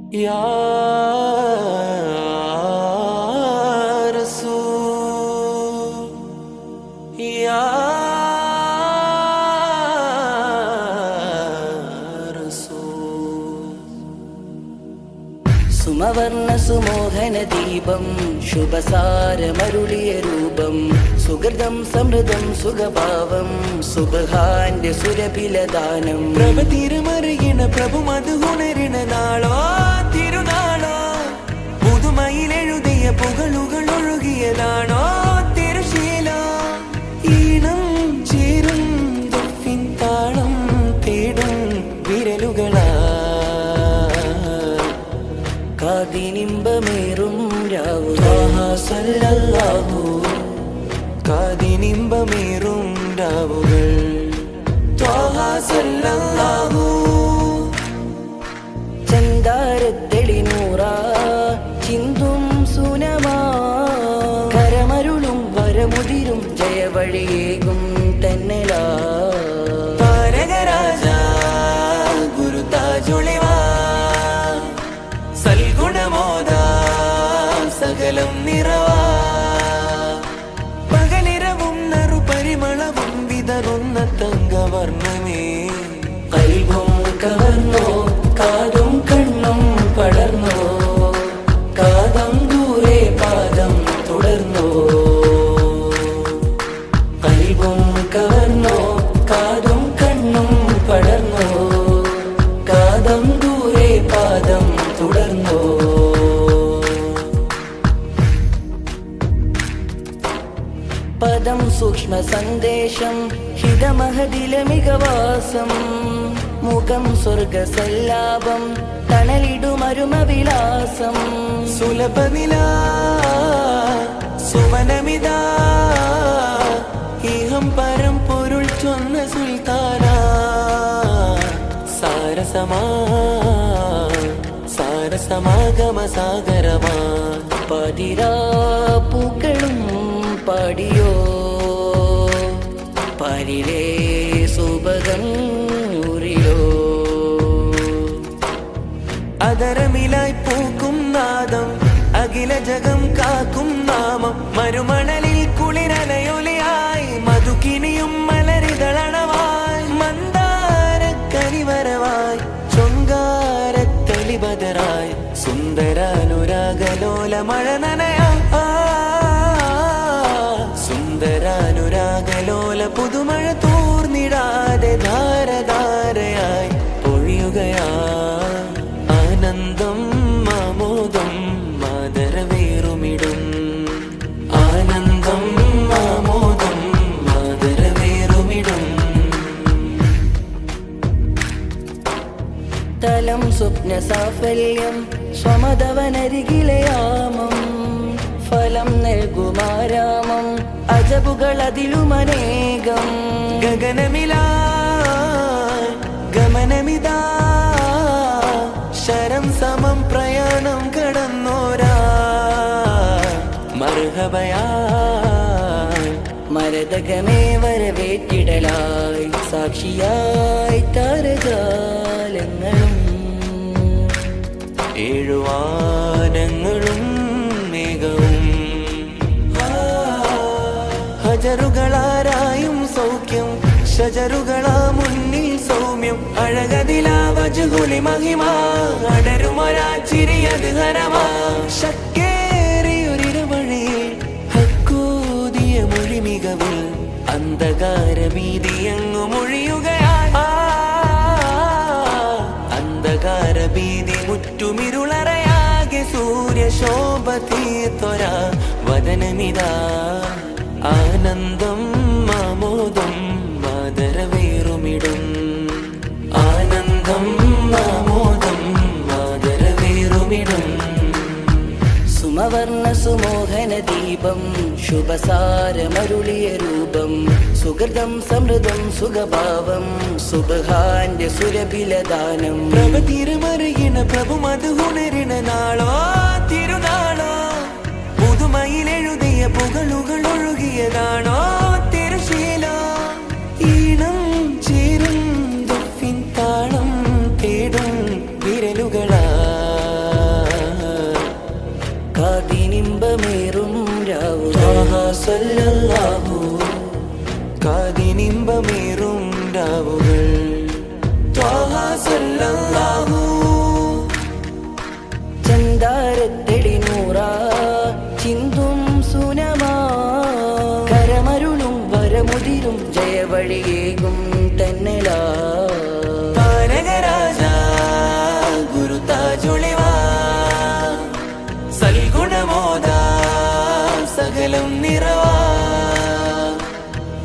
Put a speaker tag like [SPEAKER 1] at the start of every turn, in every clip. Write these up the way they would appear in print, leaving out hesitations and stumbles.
[SPEAKER 1] या रसूल या रसूल
[SPEAKER 2] സുമവർണ്ണ സുമോഹന ദീപം ശുഭസാരമരുളിയ രൂപം സുഹൃതം സമൃദ്ധം സുഖഭാവം സുബ്ഹാന്റെ സുരഭിലദാനം
[SPEAKER 1] പ്രഭതിരുമറിയണ പ്രഭു മധുഗുണരിണ നാളോ തിരുനാളോ പുതുമയിലെഴുതിയ പുകളുകൾ ഒഴുകിയതാണോ തിരുശീല ഈണം ചേരും ദഫിൻ താളം തേടും വിരലുകളാ
[SPEAKER 2] കാതിനിമ്പമേറും രാവുകൾ
[SPEAKER 1] കാതിനിമ്പമേറും രാവുകൾ
[SPEAKER 2] ചന്ദാരത്തെളിനൂറ ചിന്തും സുനമാ കരമരുളും വരമുതിരും ജയവഴിയേകും തെന്നലാ
[SPEAKER 1] താരകരാജ ഗുരുതാജുളിവാ സൽഗുണമോദ സകലം നിറവാ പകലിരവും നറുപരിമളവും വിതറുന്ന തങ്കവർണ്ണമേ
[SPEAKER 2] കൽവും കവർന്നോ കാതും കണ്ണും പടർന്നോ കാതം ദൂരെ പാദം തുടർന്നോ കൽവും കവർന്നോ കാതും കണ്ണും പടർന്നോ കാതം ദൂരെ പാദം തുടർന്നോ പദം സൂക്ഷ്മ സന്ദേശം ഹിതമഹദില മികവാസം മുഖം സ്വർഗസല്ലാപം തണലിടുമരുമവിലാസം
[SPEAKER 1] സുലഭനില സുവനമിതാ ഇഹം പരം പൊരുൾ ചൊന്ന സുൽത്താന സാരസമാഗമ സാഗരമാ
[SPEAKER 2] പതിരാ പൂക്കളും പാടിയോ പാരിലേ സുഭഗം ൂരിലോ
[SPEAKER 1] അതരമിലായി പൂക്കും നാദം അഖില ജഗം കാക്കും നാമം മരുമണലിൽ കുളിരലയൊലിയായി മധുകിനിയും മലരിതളണവായി മന്ദാര കനിവരവായി ചൊങ്കാരത്തെളിബദറായി സുന്ദരാനുരാഗലോല മഴ നനയാ സുന്ദരാനുരാഗലോല പുതുമഴ തൂർന്നിടാതെ ധാരധാരയായി പൊഴിയുകയാ ആനന്ദം ആമോദം മാതരവേറുമിടും ആനന്ദം ആമോദം മാതരവേറുമിടും
[SPEAKER 2] തലം സ്വപ്ന സാഫല്യം സ്വമതവനരികിലയാമം ഫലം നൽകുമാരാമം അജബുകൾ അതിലുമനേകം
[SPEAKER 1] ഗമനമിതാ ശരം സമം പ്രയാണം കടന്നോരാ മർഹബയാ
[SPEAKER 2] മരതകമേ വരവേറ്റിടലായി സാക്ഷിയായി താരജാലങ്ങളും
[SPEAKER 1] ഏഴുവാനങ്ങളും മേഘവും ഹജറുകളാരായും സൗഖ്യം ഷജറുകളാ മുന്നിൽ സൗമ്യം അഴകതിലാ വജുകുലി മഹിമ അടരുമൊരാ ചിരിയത് ഹരമാ ശക്കേറിയൊരിടവഴിയിൽ ഹക്കോതിയ മൊഴി മികവിൽ അന്ധകാര ഭീതിയങ്ങു മൊഴിയുകയായി അന്ധകാര ഭീതി മുറ്റുമിരുളറയാകെ സൂര്യശോഭ തീർത്തൊര വദനമിതാ ആനന്ദം ആമോദം മാതരവേറുമിടും ആനന്ദം ആമോദം മാതരവേറുമിടും
[SPEAKER 2] സുമവർണ്ണ സുമോഹന ദീപം ശുഭസാരമരുളിയ രൂപം സുഹൃതം സമൃദ്ധം സുഖഭാവം സുബ്ഹാന്റെ സുരഭിലദാനം
[SPEAKER 1] പ്രഭതിരുമറിയണ പ്രഭു മധുഗുണരിണ നാളോ തിരുനാളോ പുതുമയിലെഴുതിയ പുകളുകൾ ഒഴുകിയതാണോ തിരുശീല ഈണം ചേരും ദഫിൻ താളം തേടും വിരലുകളാ സല്ലല്ലാഹു കാതിനിമ്പമേറും രാവുകൾ ത്വാഹ സല്ലല്ലാഹു
[SPEAKER 2] ചന്ദാരത്തെടി നൂറ ചിന്തും സുനമാ കരമരുളും വരമുതിരും ജയവഴിയേകും തന്നലാ
[SPEAKER 1] താരകരാജ ഗുരു താജുളിവാ സൽഗുണമോദ സകലം നിറവാ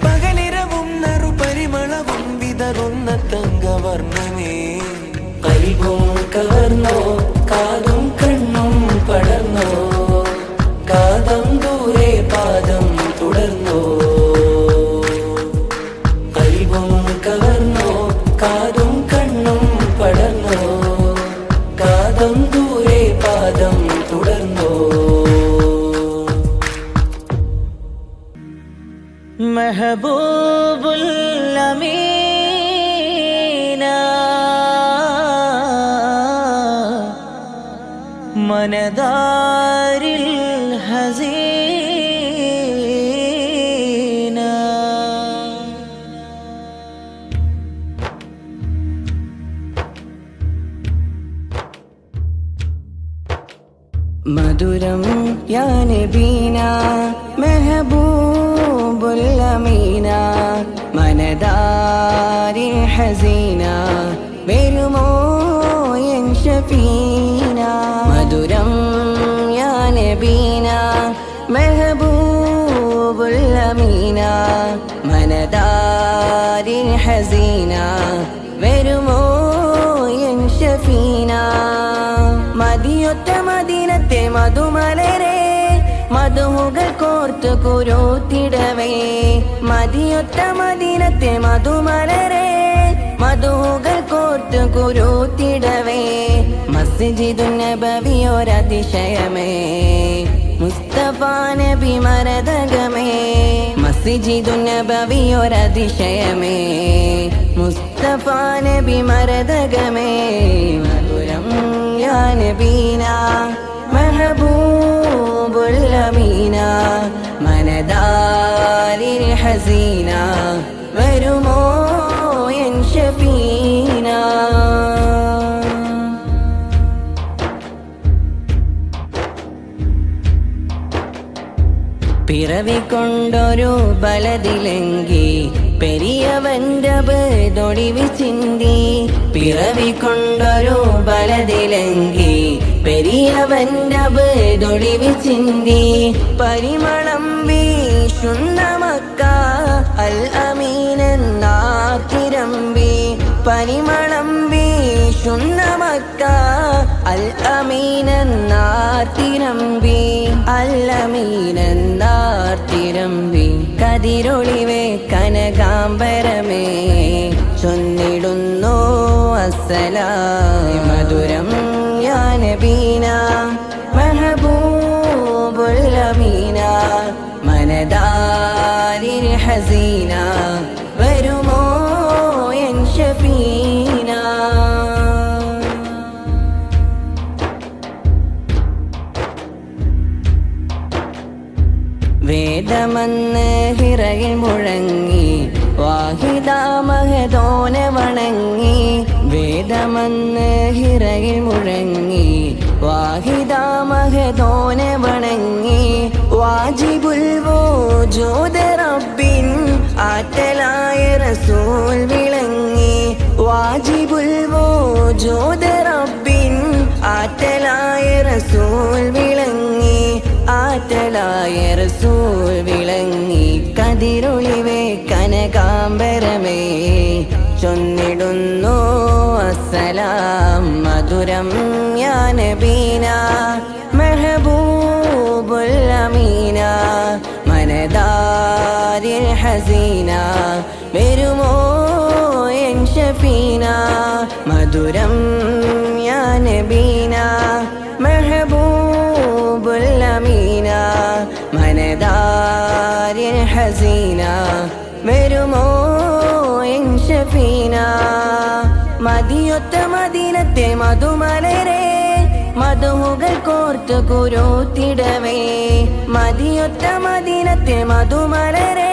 [SPEAKER 1] പകലിരവും നറുപരിമളവും വിതറുന്ന തങ്കവർണ്ണമേ കൽവും കവർന്നോ കാതും കണ്ണും പടർന്നോ കാതം ദൂരെ പാദം തുടർന്നോ കൽവും കവർന്നോ കാതും കണ്ണും പടർന്നോ കാതം ദൂരെ പാദം തുടർന്നോ
[SPEAKER 2] മെഹബൂബുൽ അമീന മനദാരിൽ ഹസീന മധുരം യാ നബീന മെഹബൂബുൽ അമീന മനദാരിൽ ഹസീന വരുമോ എൻ ഷഫീന മധുരം യാ നബീന മെഹബൂബുൽ അമീന മനദാരിൽ ഹസീന വരുമോ എൻ ഷഫീന മദിയൊത്ത മദീനത്തെ മധുമലരെ മധുകൾ കോർത്ത് കുരുത്തിടവേ മദിയൊത്ത മദീനത്തെ മധുമലരെ മധുകൾ കോർത്ത് കുരുത്തിടവേ മസ്ജിദുൻ നബവി ഒരതിശയമേ മുസ്തഫ നബി മരതകമേ മസ്ജിദുൻ നബവി ഒരതിശയമേ മുസ്തഫ നബി മരതകമേ മധുരം യാ നബീന മെഹബൂബുൽ അമീന മനദാരിൽ ഹസീന വരുമോ എൻ ഷഫീന പിറവിക്കൊണ്ടൊരു ബലതിലെങ്കി പെരിയവന്റെ ബേതൊടിവി ചിന്തി പിറവിക്കൊണ്ടൊരു ബലതിലെങ്കി പെരിയവന്റെ ബേതൊടിവി ചിന്തി പരിമളം വീശുന്ന മക്ക അൽ അമീനെന്നാത്തിരമ്പി പരിമളം വീശുന്ന മക്ക അൽ അമീനെന്നാത്തിരമ്പി അൽ അമീനെന്നാർത്തിരമ്പി കതിരൊളിവേ കനകാംബരമേ ചൊന്നിടുന്നു അസ്സലാം മധുരം യാ നബീന മെഹബൂബുൽ അമീന മനദാരിൽ ഹസീന വരുമോ എൻ ഷഫീന വേദമന്ന് ഹിറയിൽ മുഴങ്ങി വാഹിദാ മഹദോനെ വണങ്ങി വേദമന്ന് ഹിറയിൽ മുഴങ്ങി വാഹിദാ മഹദോനെ വണങ്ങി വാജിബുൽ വജൂദ് റബ്ബിൻ ആറ്റലായ റസൂൽ വിളങ്ങി വാജിബുൽ വജൂദ് റബ്ബിൻ ആറ്റലായ റസൂൽ വിളങ്ങി ആറ്റലായ റസൂൽ വിളങ്ങി കതിരൊളിവേ കനകാംബരമേ ചൊന്നിടുന്നു അസ്സലാം മധുരം യാ നബീന മെഹബൂബുൽ അമീന മനദാരിൽ ഹസീന വരുമോ എൻ ഷഫീന മധുരം യാ നബീന മെഹബൂബുൽ അമീന മനദാരിൽ ഹസീന വരുമോ എൻ ഷഫീന മദിയൊത്ത മദീനത്തെ മധുമലരെ മധുകൾ കോർത്തു കുരുത്തിടവേ മതിയൊത്ത മദീനത്തെ മധുമലരെ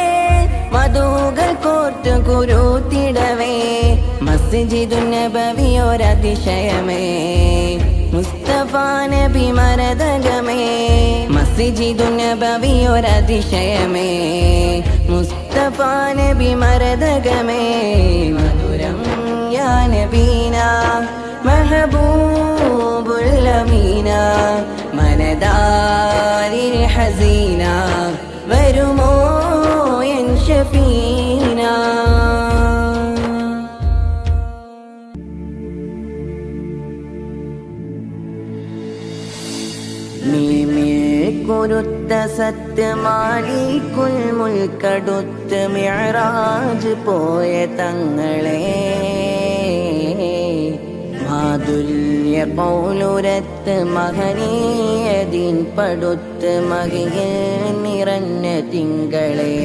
[SPEAKER 2] മധുകൾ കോർത്തു കുരുത്തിടവേ മസ്ജിദുൻ നബവിയൊരതിശയമേ മുസ്തഫ നബി മരതകമേ മസ്ജിദുൻ നബവിയൊരതിശയമേ മുസ്തഫ നബി മരതകമേ മധുരം യാ നബീന മെഹബൂബുൽ അമീന മനദാരിൽ ഹസീന വരുമോ എൻ ഷഫീന കുരുത്ത സത്യമാലിക്കുൽ മുൽക്കടുത്ത് മിഅ്റാജ് പോയ തങ്ങളെ മാതുല്യ പൗലുരത്ത് മഹനീയതിൻ പടുത്ത് മകിയിൽ നിറഞ്ഞ തിങ്കളെ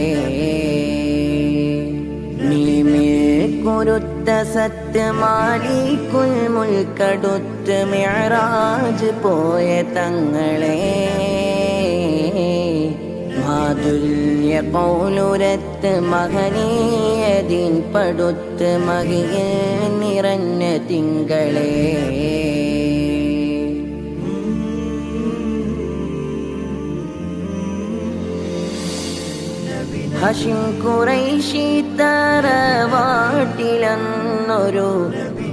[SPEAKER 2] കുരുത്ത സത്യമാലിക്കുൽ മുൽക്കടുത്ത് മിഅ്റാജ് പോയ തങ്ങളെ മാതുല്യ പൗലുരത്ത് മഹനീയതിൻ പടുത്ത് മകിയിൽ നിറഞ്ഞ തിങ്കളെ ഹശിം ഖുറൈശി തറവാട്ടിലെന്നൊരു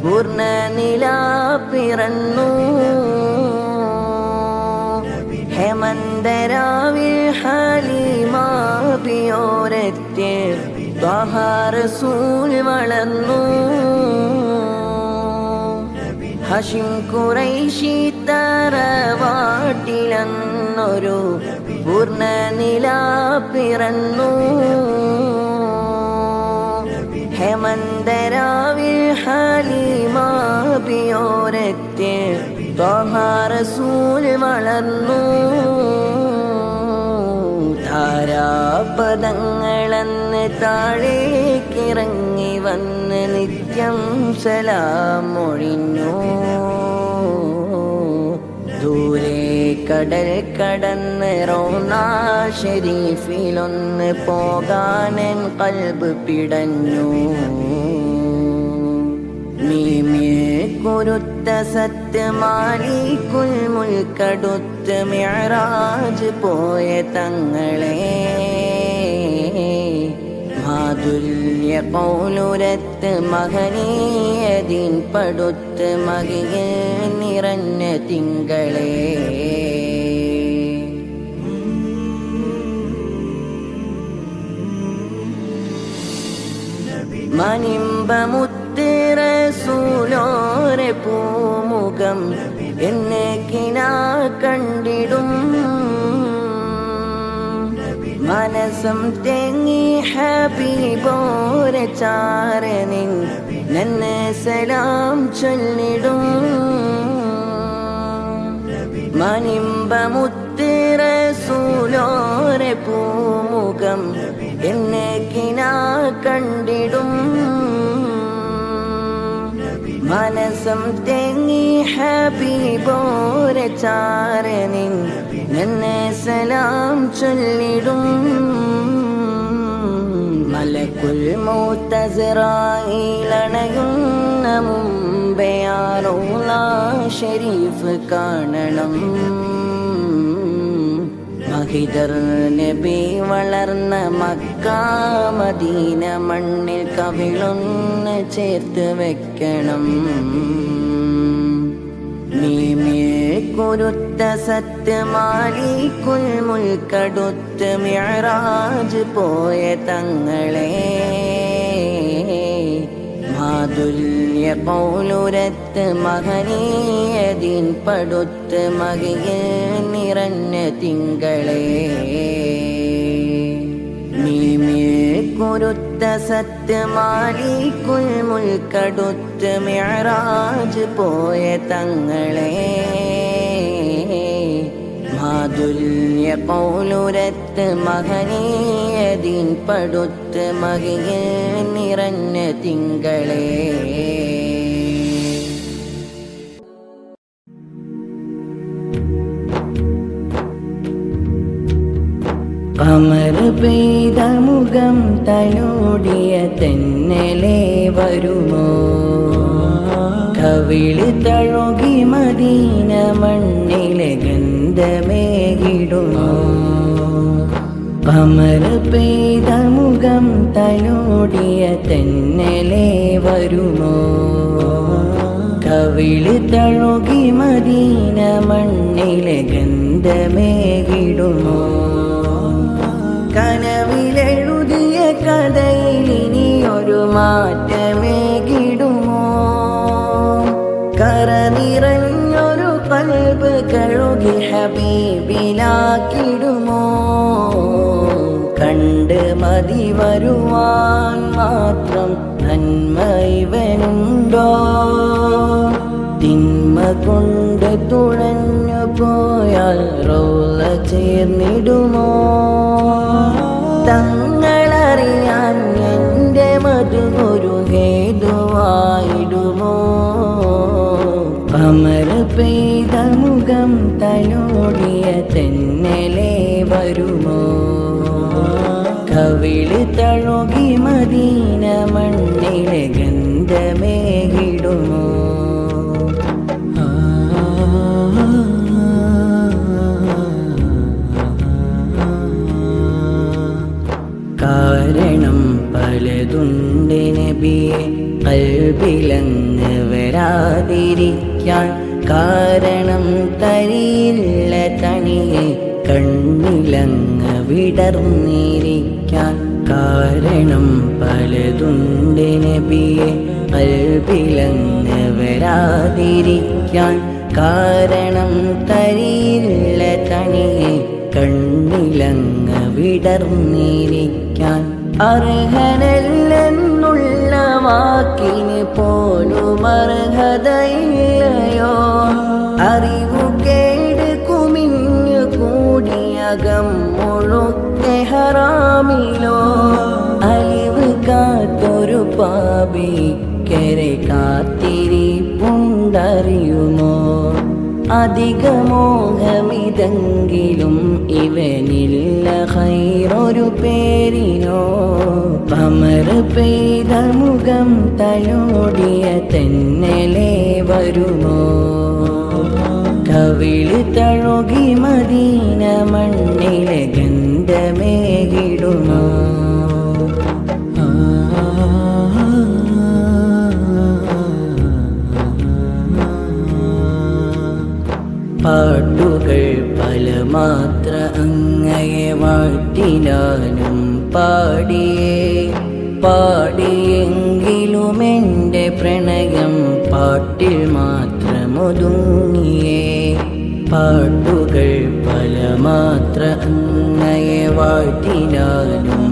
[SPEAKER 2] പൂർണ്ണനില പിറന്നു ഹേമന്തരാവിൽ ഹലീമാബിയോരത്തിൽ ത്വഹ റസൂൽ വളർന്നു ഹശിം ഖുറൈശി തറവാട്ടിലെന്നൊരു പൂർണ്ണനില പിറന്നു ഹേമന്തരാവിൽ ഹലീമാബിയോരത്തിൽ ത്വഹ റസൂൽ വളർന്നു ധാരാപദങ്ങളെന്ന് താഴേക്കിറങ്ങി വന്ന് നിത്യം സലാം മൊഴിഞ്ഞു ദൂരെ കടൽ കടന്ന് റൗളാ ഷരീഫിലൊന്ന് പോകാനൻ ഖൽബ് പിടഞ്ഞു കുരുത്ത സത്യമാലിക്കുൽ മുൽക്കടുത്ത് മിഅ്റാജ് പോയ തങ്ങളെ മാതുല്യ പൗലുരത്ത് മഹനീയതിൻ പടുത്ത് മകിയിൽ നിറഞ്ഞ തിങ്കളെ മനിമ്പമുത്ത് റസൂലോരെ പൂമുഖം എന്നെ കിനാ കണ്ടിടും മനസം തേങ്ങി ഹബീബോരെ ചാരനിൻ നന്നെ സലാം ചൊല്ലിടും മനിമ്പമുത്ത് റസൂലോരെ പൂമുഖം എന്നെ കിനാ കണ്ടിടും മനസം തേങ്ങി ഹബീബോരെ ചാരനിൻ നന്നെ സലാം ചൊല്ലിടും മലക്കുൽ മൗത്ത് അസ്റായീലണയുന്ന മുമ്പേ ആ റൗളാ ഷരീഫ് കാണണം മഹിദർ നബി വളർന്ന മക്ക മദീന മണ്ണിൽ കവിളൊന്ന് ചേർത്ത് വെക്കണം കുരുത്ത സത്യമാലിക്കുൽ മുൽക്കടുത്ത് മിഅ്റാജ് പോയ തങ്ങളെ മാതുല്യ പൗലുരത്ത് മഹനീയതിൻ പടുത്ത് മകിയിൽ നിറഞ്ഞ തിങ്കളെ കുരുത്ത സത്യമാലിക്കുൽ മുൽക്കടുത്ത് മിഅ്റാജ് പോയ തങ്ങളെ മാതുല്യ പൗലുരത്ത് മഹനീയതിൻ പടുത്ത് മകിയിൽ നിറഞ്ഞ തിങ്കളെ കമർ പെയ്ത മുഖം തലോടിയ തെന്നലേ വരുമോ കവിളി തഴുകി മദീന മണ്ണിലെ ഗന്ധമേകിടുമോ കമർ പെയ്ത മുഖം തലോടിയ തെന്നലേ വരുമോ കവിളി തഴുകി മദീന മണ്ണിലെ ഗന്ധമേകിടുമോ കനവിലെഴുതിയ കഥയിലിനി ഒരു മാറ്റമേകിടുമോ കര നിറഞ്ഞൊരു കൽബ് കഴുകി ഹബീബിലാക്കിടുമോ കണ്ട് മതി വരുവാൻ മാത്രം നന്മ ഇവനുണ്ടോ തിന്മ കൊണ്ട് തുഴഞ്ഞു പോയാൽ റൗള ചേർന്നിടുമോ തങ്ങളറിയാൻ എൻ്റെ മധുഗുരു ഹേതുവായിടുമോ കമർ പെയ്ത മുഖം തലോടിയ തെന്നലേ വരുമോ കവിളി തഴുകി മദീന മണ്ണിലെ ഗന്ധമേകിടുമോ കാരണം പലതുണ്ട് നബിയെ ഖൽബിലങ്ങ് വരാതിരിക്കാൻ കാരണം തരിയില്ല തണിയെ കണ്ണിലങ്ങ് വിടർന്നിരിക്കാൻ കാരണം പലതുണ്ട് നബിയെ ഖൽബിലങ്ങ് വരാതിരിക്കാൻ കാരണം തരിയില്ല തണിയെ കണ്ണിലങ്ങ് വിടർന്നിരിക്കാൻ അർഹനല്ലെന്നുള്ള വാക്കിന് പോലും അർഹതയില്ലയോ അറിവു കേട് കുമിഞ്ഞു കൂടിയകം മുഴുക്കെ ഹറാമിലോ അലിവ് കാത്തൊരു പാപിക്കരെ കാത്തിരിപ്പുണ്ടറിയുമോ അധിക മോഹമിതെങ്കിലും ഇവനില്ല ഖൈറൊരു പേരിനോ കമർ പെയ്ത മുഖം തലോടിയ തെന്നലേ വരുമോ കവിളി തഴുകി മദീന മണ്ണിലെ ഗന്ധമേകിടുമോ പാട്ടുകൾ പല മാത്ര അങ്ങയെ വാഴ്ത്തിനാലും പാടിയെങ്കിലും എൻ്റെ പ്രണയം പാട്ടിൽ മാത്രമൊതുങ്ങിയേ പാട്ടുകൾ പല മാത്ര അങ്ങയെ വാഴ്ത്തിനാലും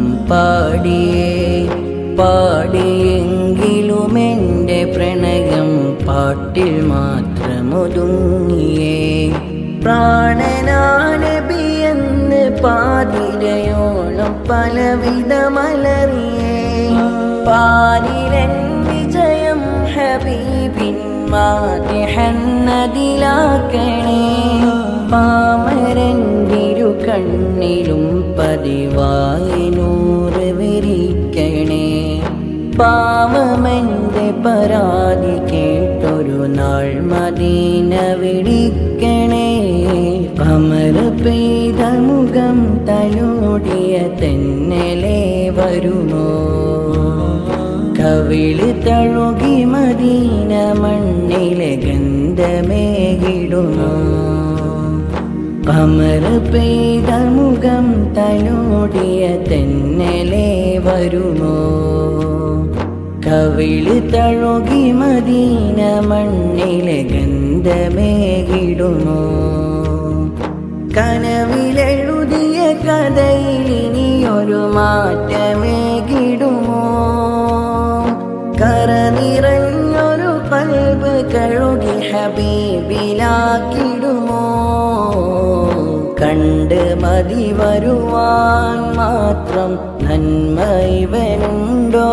[SPEAKER 2] പാടിയെങ്കിലും എൻ്റെ പ്രണയം പാട്ടിൽ മാത്രമൊതുങ്ങിയേ പ്രാണനാനബിയെന്ന് പാതിരയോളം പലവിധ മലറിയേ പാലിലൻ വിജയം ഹബീബിൻ മാതിഹന്നതിലാക്കണേ പാമരന്തിരു കണ്ണിലും പതിവായി നൂറ് വിരിക്കണേ പാവമെൻ്റെ പരാതി കേട്ടൊരു നാൾ മദീന വിളിക്കണേ കമർ പെയ്ത മുഖം തലോടിയ തെന്നലേ വരുമോ കവിളി തഴുകി മദീന മണ്ണിലെ ഗന്ധമേകിടുമോ കമർ പെയ്ത മുഖം തലോടിയ തെന്നലേ വരുമോ കവിളി തഴുകി മദീന മണ്ണിലെ ഗന്ധമേകിടുമോ കനവിലെഴുതിയ കഥയിലിനി ഒരു മാറ്റമേകിടുമോ കര നിറഞ്ഞൊരു കൽബ് കഴുകി ഹബീബിലാക്കിടുമോ കണ്ട് മതി വരുവാൻ മാത്രം നന്മ ഇവനുണ്ടോ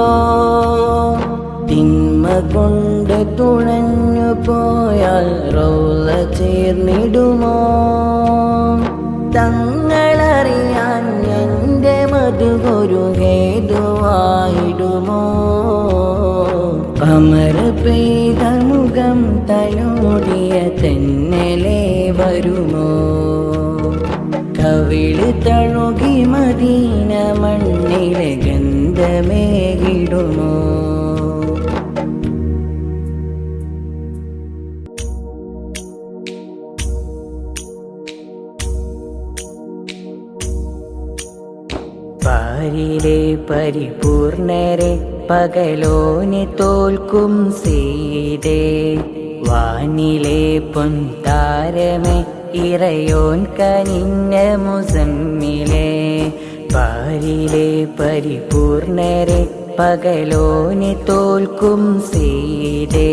[SPEAKER 2] തിന്മ കൊണ്ട് തുഴഞ്ഞു പോയാൽ റൗള ചേർന്നിടുമോ തങ്ങളറിയാൻ കമർ പെയ്ത മുഖം തലോടിയ തെന്നലേ വരുമോ കവിള് തഴുകി മദീന മണ്ണിലെ ഗന്ധമേകിടുമോ പാരിലെ പരിപൂർണരെ പകലോനെ തോൽക്കും സീതേ വാനിലെ പൊൻതാരമേ ഇറയോൻ കനിഞ്ഞ മുസമ്മിലെ പാരിലെ പരിപൂർണരെ പകലോനെ തോൽക്കും സീതേ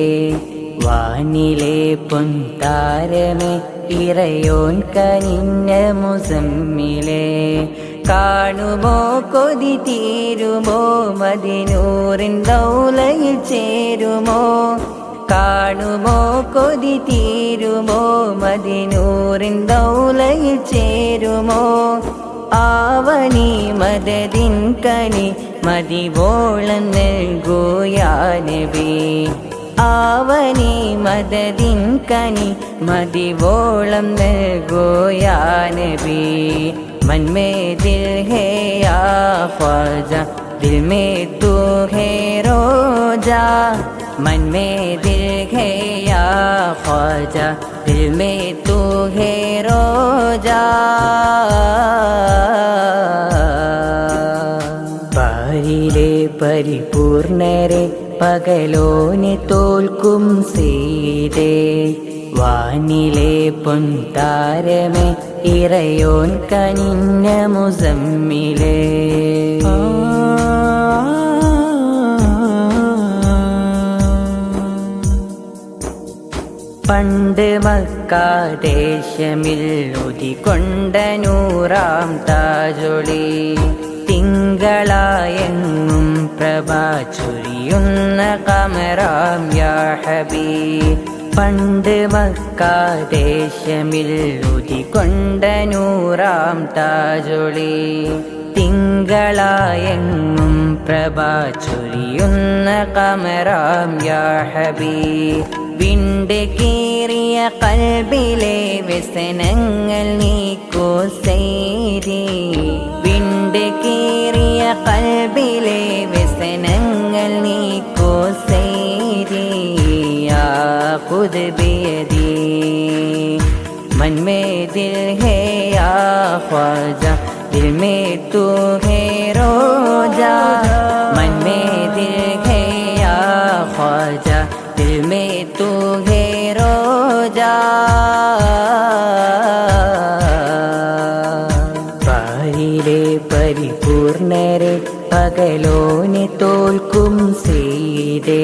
[SPEAKER 2] വാനിലെ പൊൻതാരമേ ഇറയോൻ കനിഞ്ഞ മുസമ്മിലെ കാണുമോ കൊതി തീരുമോ മദിനൂറിൻ ദൗലയിൽ ചേരുമോ കാണുമോ കൊതി തീരുമോ മദിനൂറിൻ ദൗലയിൽ ചേരുമോ ആവനി മദദിൻ കനി മദിവോളം നൽകുയാ നബി ആവനി മദദിൻ കനി മദിവോളം നൽകുയാ നബി मन में दिल है या ख्वाजा दिल में तू है रोजा मन में दिल है या ख्वाजा दिल में तू है रोजा പാരിലെ പരിപൂർണരെ പകലോനെ തോൽക്കും സീതേ വാനിലെ പൊൻതാരമേ ഇറയോൻ കനിഞ്ഞ മുസമ്മിലെ പണ്ട് മക്കാദേശമിൽ ഉദികൊണ്ട നൂറാം താജൊളി തിങ്കളായെങ്ങും പ്രഭാ ചൊരിയുന്ന കമറാം യാ ഹബീബ് പണ്ട് മക്കാദേശമിൽ ഉദികൊണ്ട നൂറാം താജൊളി തിങ്കളായെങ്ങും പ്രഭാ ചൊരിയുന്ന കമറാം യാ ഹബീബ് വിണ്ട് കീറിയ കൽബിലെ വ്യസനങ്ങൾ നീക്കൂ സൈരി വിണ്ട് കീറിയ കൽബിലെ വ്യസനങ്ങൾ നീക്കൂ സൈരി खुद बियदी मन में दिल है या ख्वाजा दिल में तू है रोजा मन में दिल है या ख्वाजा दिल में तू है रोजा പാരിലെ പരിപൂർണരെ പകലോനെ തോൽക്കും സീതേ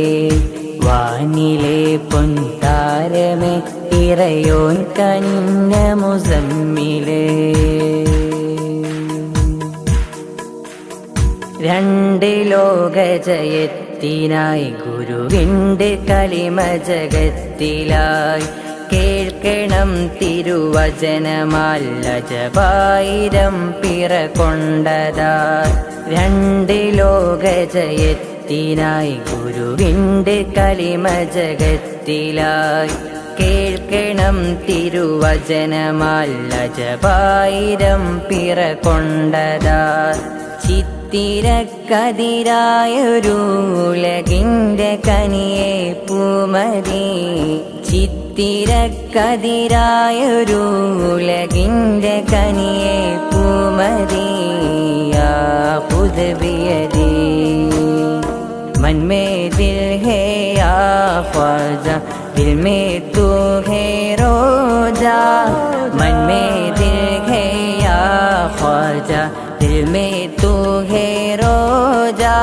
[SPEAKER 2] വാനിലെ പൊൻതാരമേ ഇറയോൻ കനിഞ്ഞ മുസമ്മിലെ രണ്ട് ലോകജയത്തിനായി ഗുരുവിൻ്റെ കലിമ ജഗത്തിലായി കേൾക്കണം തിരുവചനമാൽ അജബായിരം പിറ കൊണ്ടതാ രണ്ട് ലോകജയത്തിനായി ഗുരുവിൻ്റെ കലിമ ജഗത്തിലായി കേൾക്കണം തിരുവചനമാൽ അജബായിരം പിറ കൊണ്ടതാ ചിത്തിരക്കതിരായൊരു ഉലകിൻ്റെ കനിയെ പൂമതി ചിത്തിരക്കതിരായൊരു ഉലകിൻ്റെ കനിയെ പൂമതി യാ ഖുദ് ബിയദി मन में दिल है या ख्वाजा दिल में तू है रोजा मन में दिल है या ख्वाजा दिल में तू है रोजा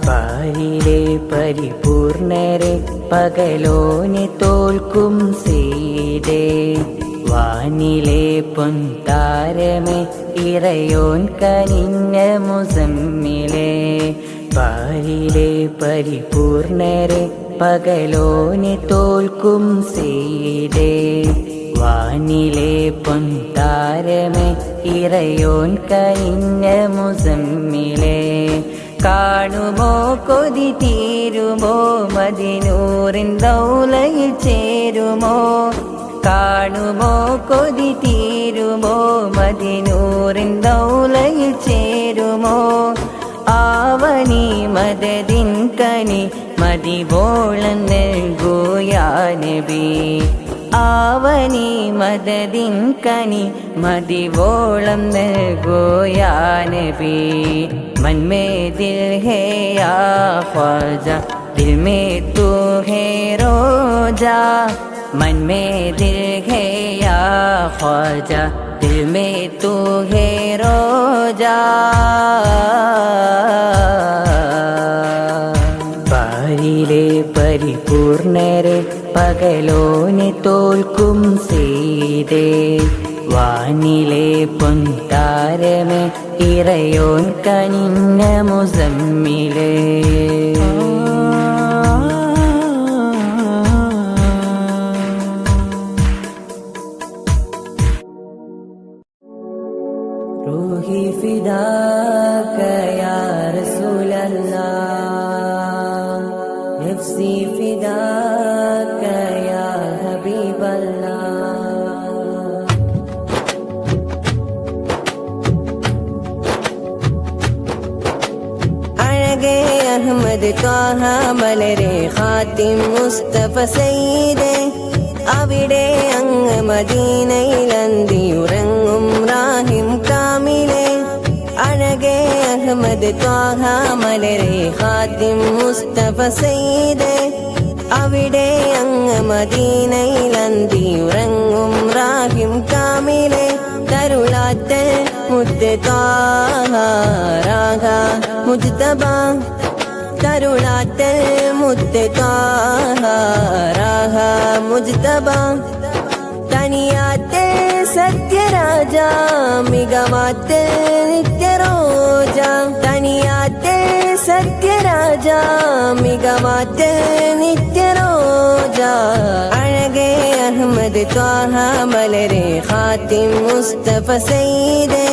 [SPEAKER 2] പാരിലെ പരിപൂർണരെ പകലോനെ തോൽക്കും സീതേ വാനിലെ പൊൻതാരമേ ഇറയോൻ കനിഞ്ഞ മുസമ്മിലെ പാരിലെ പരിപൂർണരെ പകലോനെ തോൽക്കും സീതേ വാനിലെ പൊൻതാരമേ ഇറയോൻ കനിഞ്ഞ മുസമ്മിലേ കാണുമോ കൊതി തീരുമോ മദിനൂറിൻ ദൗലയിൽ ചേരുമോ കാണുമോ കൊതി തീരുമോ മദിനൂറിൻ ദൗലയിൽ ചേരുമോ ആവനി മദദിൻ കനി മദിവോളം നൽകുയാ നബി ആവനി മദദിൻ കനി മദിവോളം നൽകുയാ നബി मन में दिल है या ख्वाजा दिल में तू है रोजा मन में दिल है या ख्वाजा दिल में तू है रोजा പാരിലെ പരിപൂർണരെ പകലോനെ തോൽക്കും സീതേ വാനിലെ പൊൻതാരമേ ഇറയോൻ കനിഞ്ഞ മുസമ്മിലേ റൂഹി ഫിദാക യാ റസൂലല്ലാഹ് നഫ്സി ഫിദാക യാ ഹബീബല്ലാഹ് അഹ്മദ് ത്വാഹ മലരെ ഖാത്തിം മുസ്തഫ സയ്യിദേ അവിടെ അങ്ങ് മദീനയിൽ അന്തിയുറങ്ങും റാഹിം കാമിലേ അഴകേ അഹ്മദ് ത്വാഹ മലരെ ഖാത്തിം മുസ്തഫ സയ്യിദേ അവിടെ അങ്ങ് മദീനയിൽ അന്തിയുറങ്ങും റാഹിം കാമിലേ തരുളാത്തൽ മുത്ത് ത്വാഹ രാഗ മുജ്തബാ തരുളാത്തൽ മുത്ത് ത്വാഹ രാഗ മുജ്തബാ തനിയാത്തൽ സത്യരാജ മികവാത്തൽ നിത്യരോജ തനിയാത്തൽ സത്യരാജ മികവാത്തൽ നിത്യരോജ അഴകേ അഹ്മദ് ത്വാഹ മലരെ ഖാത്തിം മുസ്തഫ സയ്യിദേ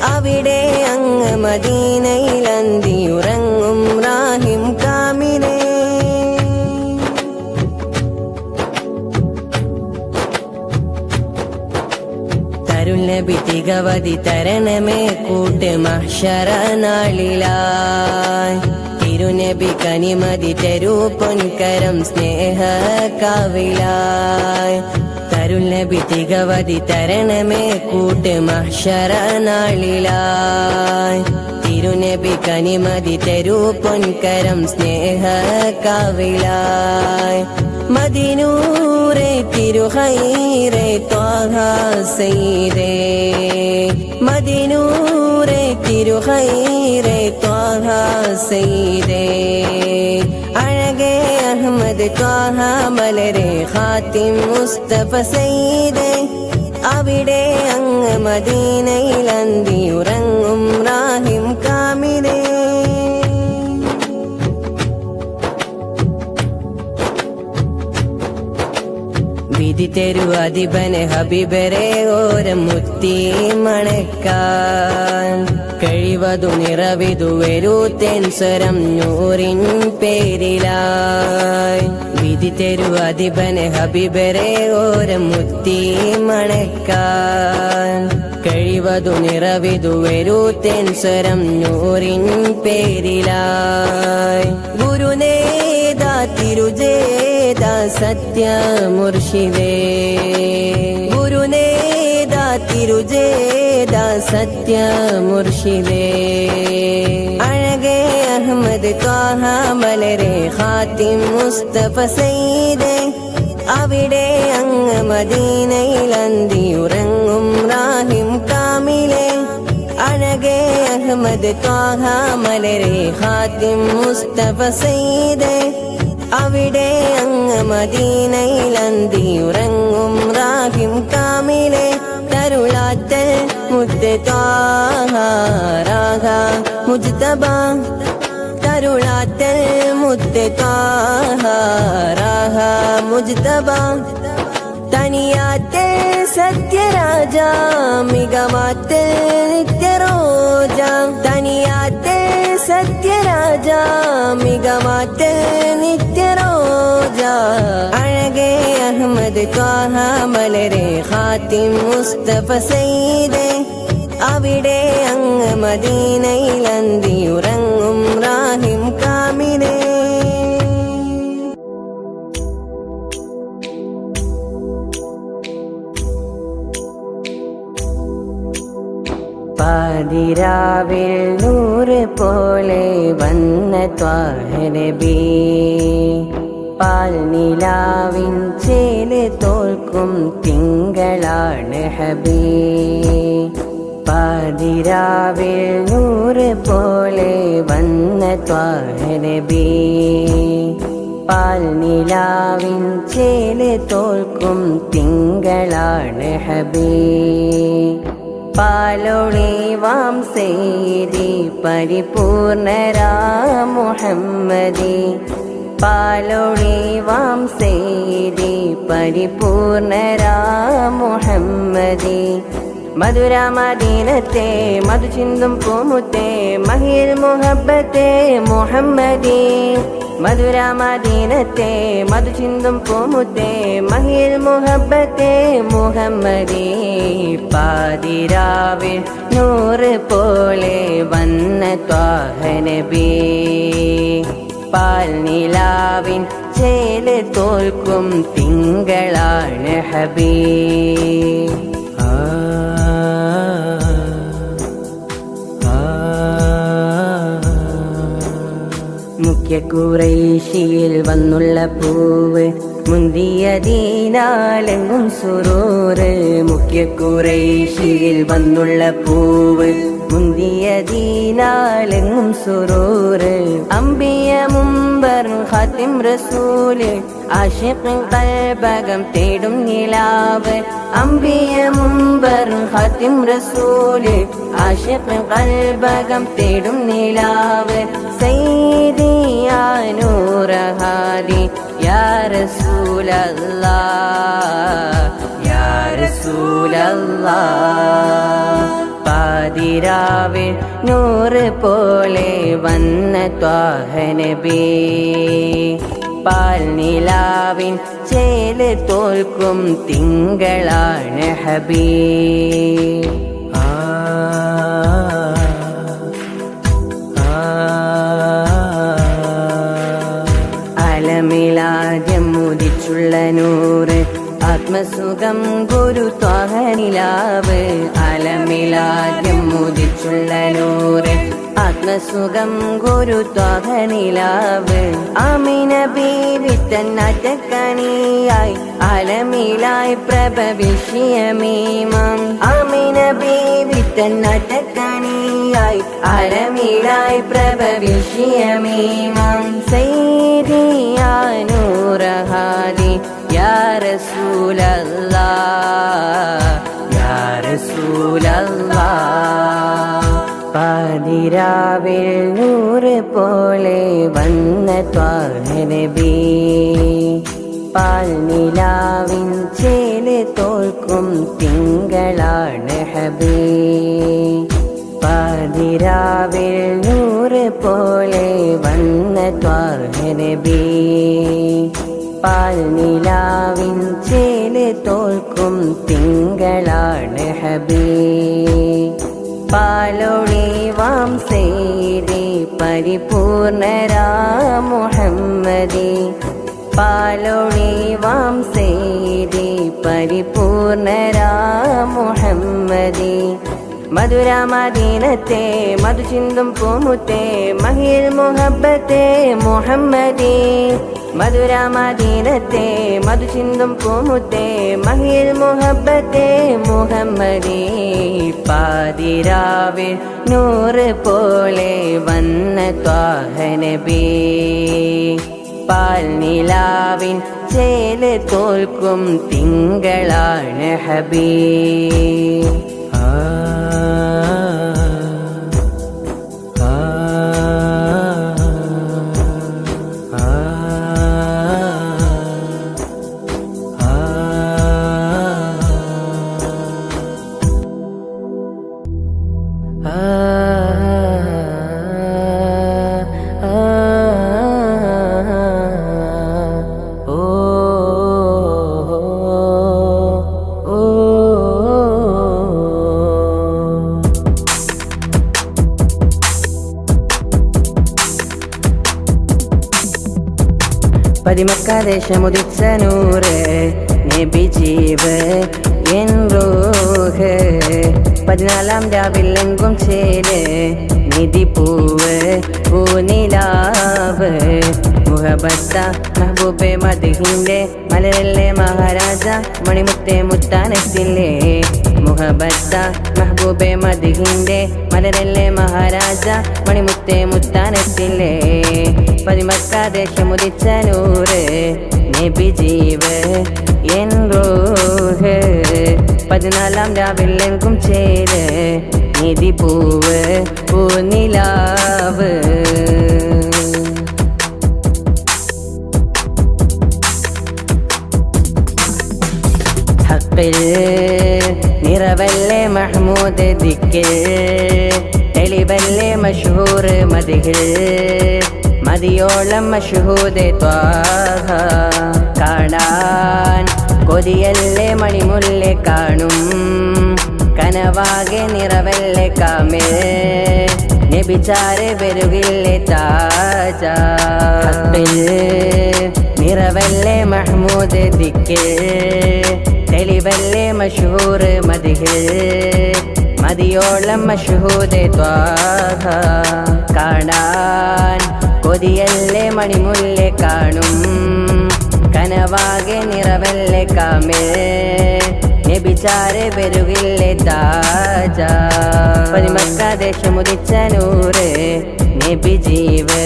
[SPEAKER 2] അവിടെ അങ്ങ് മദീനയിൽ അന്തിയുറങ്ങും റാഹിം കാമിലേ തരുനബി തികവതി തരണമേ കൂട്ട് മഹ്ശറ നാളിലായി തിരുനബി കനിമതി തരൂ പൊൻകരം സ്നേഹ കവിലായി തരുനബി തികവതി തരണമേ കൂട്ട് മഹ്ശറ നാളിലായി തിരുനബി കനിമതി തരൂ പൊൻകരം സ്നേഹ കവിലായി മദിനൂറെ തിരുഹൈറെ ത്വാഹ സയ്യിദേ മദിനൂറെ തിരുഹൈറെ ത്വാഹ സയ്യിദേ അഴകേ അഹ്മദ് ത്വാഹ മലരെ ഖാത്തിം മുസ്തഫ സയ്യിദേ അവിടെ അങ്ങ് മദീനയിൽ അന്തിയുറങ്ങും റാഹിം കാമിലേ വിധി തരൂ അധിപന് ഹബീബരെ ഓരം മുത്തി മണക്കാൻ കഴിവതു നിറവിതു വരൂത്തേൻ സ്വരം നൂറിൻ പേരിലായി വിധി തരൂ അധിപന് ഹബീബരെ ഓരം മുത്തി മണക്കാൻ കഴിവതു നിറവിതു വരൂത്തേൻ സ്വരം നൂറിൻ പേരിലായി ഗുരുനേതാ തിരുജേതാ സത്യ മുർഷിദേ ഗുരുനേതാ തിരുജേതാ സത്യ മുർഷിദേ അഴകേ അഹ്മദ് ത്വാഹ മലരെ ഖാത്തിം മുസ്തഫ സയ്യിദേ അവിടെ അങ്ങ് മദീനയിൽ അന്തിയുറങ്ങും റാഹിം കാമിലേ അഴകേ അഹ്മദ് ത്വാഹ മലരെ ഖാത്തിം മുസ്തഫ സയ്യിദേ അവിടെ അങ്ങ് മദീനയിൽ അന്തിയുറങ്ങും റാഹിം കാമിലേ തരുളാത്തൽ മുത്ത് ത്വാഹ രാഗ മുജ്തബാ തരുളാത്തൽ മുത്ത് ത്വാഹ രാഗ മുജ്തബാ തനിയാത്തൽ സത്യരാജ മികമാത്തെ നിത്യരോജ തനിയാത്തെ സത്യരാജ മികമാത്തെ നിത്യരോജ അഴകേ അഹമ്മദ് ത്വാഹ മലരെ ഖാത്തിം മുസ്തഫ സയ്യിദേ അവിടെ അങ്ങ് മദീനയിൽ അന്തിയുറങ്ങും റാഹിം കാമിലേ പാതിരാവിൽ നൂറ് പോലെ വന്ന ത്വാഹ നബി പാൽനിലാവിൻ ചേല് തോൽക്കും തിങ്കളാണ് ഹബീ പാതിരാവിൽ നൂറ് പോലെ വന്ന ത്വാഹ നബി പാൽനിലാവിൻ ചേല് തോൽക്കും തിങ്കളാണ് ഹബീ പാലൊളിവാം സയ്യിദി പരിപൂർണരാ മുഹമ്മദി പാലൊളിവാം സയ്യിദി പരിപൂർണരാ മുഹമ്മദി മധുര മദീനത്തെ മധു ചിന്തും പൂമുത്തെ മഹിൽ മുഹബ്ബത്തെ മുഹമ്മദി മധുര മദീനത്തെ മധു ചിന്തും പൂമുത്തെ മഹിൽ മുഹബ്ബത്തെ മുഹമ്മദി പാതിരാവിൽ നൂറ് പോലെ വന്ന ത്വാഹ നബി പാൽനിലാവിൻ ചേല് തോൽക്കും തിങ്കളാണ് ഹബീ മുഖ്യ ഖുറൈശിയിൽ വന്നുള്ള പൂവ് മുന്തിയതീനാലെങ്ങും സുറൂറ് മുഖ്യ ഖുറൈശിയിൽ വന്നുള്ള പൂവ് മുന്തിയതീനാലെങ്ങും സുറൂറ് അംബിയ മുമ്പർ ഖാത്തിം റസൂല് ആശിഖ് ഖൽബകം തേടും നിലാവ് അംബിയ മുമ്പർ ഖാത്തിം റസൂല് ആശിഖ് ഖൽബകം തേടും നിലാവ് സയ്യിദി യാ നൂറ ഹാദി യാ റസൂലല്ലാഹ് യാ റസൂലല്ലാഹ് പാതിരാവിൽ നൂറ് പോലെ വന്ന ത്വാഹ നബി പാൽനിലാവിൻ ചേല് തോൽക്കും തിങ്കളാണ് ഹബീ അലമിലാദ്യം മുദിച്ചുള്ള നൂറ് ആത്മസുഖം ഗുരു ത്വാഹ നിലാവ് അലമിലാദ്യം മുദിച്ചുള്ള നൂറ് ആത്മസുഖം ഗുരു ത്വാഹ നിലാവ് ആമിന ബീവി തന്നാറ്റക്കണിയായി അലമിലായി പ്രഭവിഷ്യമീമം ആമിന ബീവി തന്നാറ്റക്കണിയായി അലമിലായി പ്രഭവിഷ്യമീമം സയ്യിദി യാ നൂറ ഹാദി യാ റസൂലല്ലാഹ് യാ റസൂലല്ലാഹ് പാതിരാവിൽ നൂറ് പോലെ വന്ന ത്വാഹ നബി പാൽനിലാവിൻ ചേല് തോൽക്കും തിങ്കളാണ് ഹബീ പാതിരാവിൽ നൂറ് പോലെ വന്ന ത്വാഹ നബി പാൽനിലാവിൻ ചേല് തോൽക്കും തിങ്കളാണ് ഹബീ പാലൊളിവാം സയ്യിദി പരിപൂർണരാ മുഹമ്മദി പാലൊളിവാം സയ്യിദി പരിപൂർണരാ മുഹമ്മദി മധുര മദീനത്തെ മധു ചിന്തും പൂമുത്തെ മഹിൽ മുഹബ്ബത്തെ മുഹമ്മദി മധുര മദീനത്തെ മധു ചിന്തും പൂമുത്തെ മഹിൽ മുഹബ്ബത്തെ മുഹമ്മദി പാതിരാവിൽ നൂറ് പോലെ വന്ന ത്വാഹ നബി പാൽനിലാവിൻ ചേല് തോൽക്കും തിങ്കളാണ് ഹബീ പതിമക്കാദേശമുദിച്ച നൂറ് നബി ജീവ് എൻ റൂഹ് 14 രാവിലെങ്കും ചേര് നിധി പൂവ് പൂനിലാവ് മുഹബത്ത മെഹബൂബെ മദ്ഹിന്റെ മലരല്ലേ മഹാരാജ മണിമുത്തേ മുത്താനത്തില്ലേ മുഹബത്ത മെഹബൂബെ മദ്ഹിന്റെ മലരല്ലേ മഹാരാജ മണിമുത്തേ മുത്താനത്തില്ലേ പതിമക്കാദേശമുദിച്ച നൂറ് നബി ജീവ് എൻ റൂഹ് 14 രാവിലെങ്കും ചേര് നിധി പൂവ് പൂനിലാവ് ഹക്കിൽ നിറവല്ലേ മഹ്മൂദ് ദിക്കിൽ തെളിവല്ലേ മഷ്ഹൂർ മദ്ഹിൽ മതിയോളം മഷ്ഹൂദ് ത്വാഹ കാണാൻ കൊതിയല്ലേ മണിമുല്ലേ കാണും കനവാകെ നിറവല്ലേ കാമിൽ നബിചാരെ വെരുകില്ലേ താജ ഹക്കിൽ നിറവല്ലേ മഹ്മൂദ് ദിക്കിൽ തെളിവല്ലേ മഷ്ഹൂർ മദ്ഹിൽ മതിയോളം മഷ്ഹൂദ് ത്വാഹ കാണാൻ കൊതിയല്ലേ മണിമുല്ലേ കാണും കനവാകെ നിറവല്ലേ കാമിൽ നബിചാരെ വെരുകില്ലേ താജ പതിമക്കാദേശമുദിച്ച നൂറ് നബി ജീവ്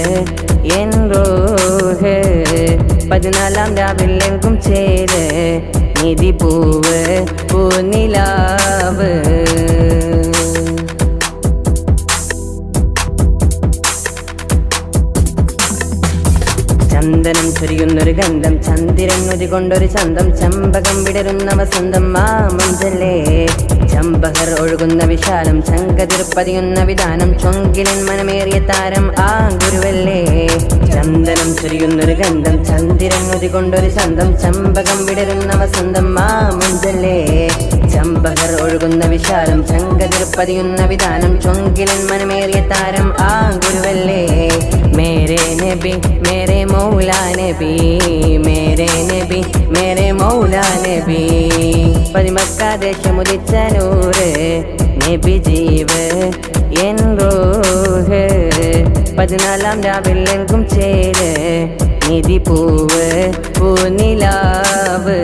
[SPEAKER 2] എൻ റൂഹ് 14 രാവിലെങ്കും ചേര് നിധി പൂവ് പൂനിലാവ് ചന്ദനം ചൊരിയുന്നൊരു ഗന്ധം ചന്ദിരൻ കൊണ്ടൊരു ചന്തം ചമ്പകം വിടരുന്ന വസന്തം മാമഞ്ചല്ലേ ചമ്പഹർ ഒഴുകുന്ന വിശാലം ചങ്കതിർപ്പതിയുന്ന വിധാനം ചൊങ്കിലൻ മനമേറിയ താരം ആ ഗുരുവല്ലേ ചന്ദനം ചൊരിയുന്നൊരു ഗന്ധം ചന്ദിരൻ കൊണ്ടൊരു ചന്തം ചമ്പകം വിടരുന്ന വസന്തം മാമഞ്ചല്ലേ ചമ്പഹർ ഒഴുകുന്ന വിശാലം ചങ്കതിർപ്പതിയുന്ന വിധാനം ചൊങ്കിലൻ മനമേറിയ താരം ആ ഗുരുവല്ലേ മേരെ നബി മേരെ മൗലാ നബി മേരെ നബി മേരെ മൗലാ നബി പതിമക്കാദേശമുദിച്ച നൂറ് നബി ജീവ് എൻ റൂഹ് 14 രാവിലെങ്കും ചേര് നിധി പൂവ് പൂനിലാവ്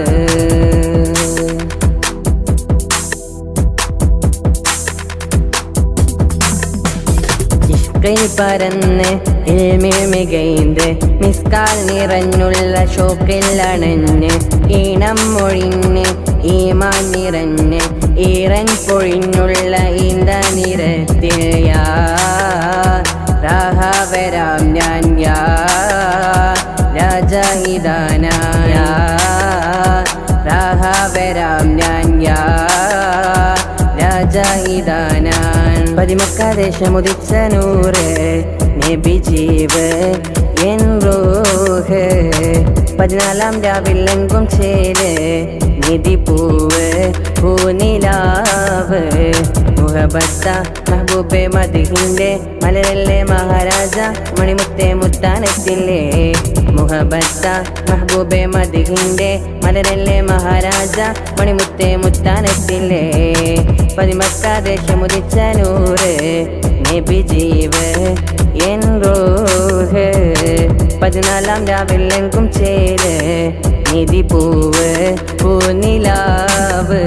[SPEAKER 2] കൈ പരന്ന് ഇൽമിൽ മികൈന്ത് മിസ്കാൽ നിറഞ്ഞുള്ള ഷോക്കിൽ അണഞ്ഞ് ഈണം മൊഴിഞ്ഞ് ഈമാൻ നിറഞ്ഞ് ഈറൻ പൊഴിഞ്ഞുള്ള ഈന്ത നിരത്തിൽ യാ രാഹ വരാം ഞാൻ യാ രാജഹിദാന യാ രാഹ വരാം ഞാൻ യാ രാജഹിദാനാൻ പതിമക്കാദേശമുദിച്ച നൂറ് നബി ജീവ് എൻ റൂഹ് 14 രാവിലെങ്കും ചേര് നിധി പൂവ് പൂനിലാവ് മുഹബത്ത മെഹബൂബെ മദ്ഹിന്റെ മലരല്ലേ മഹാരാജ മണിമുത്തേ മുത്താനത്തില്ലേ മുഹബത്ത മെഹബൂബെ മദ്ഹിന്റെ മലരല്ലേ മഹാരാജ മണിമുത്തേ മുത്താനത്തില്ലേ പതിമക്കാദേശമുദിച്ച നൂറ് നബി ജീവ് എൻ റൂഹ് 14 രാവിലെങ്കും ചേര് നിധി പൂവ് പൂനിലാവ്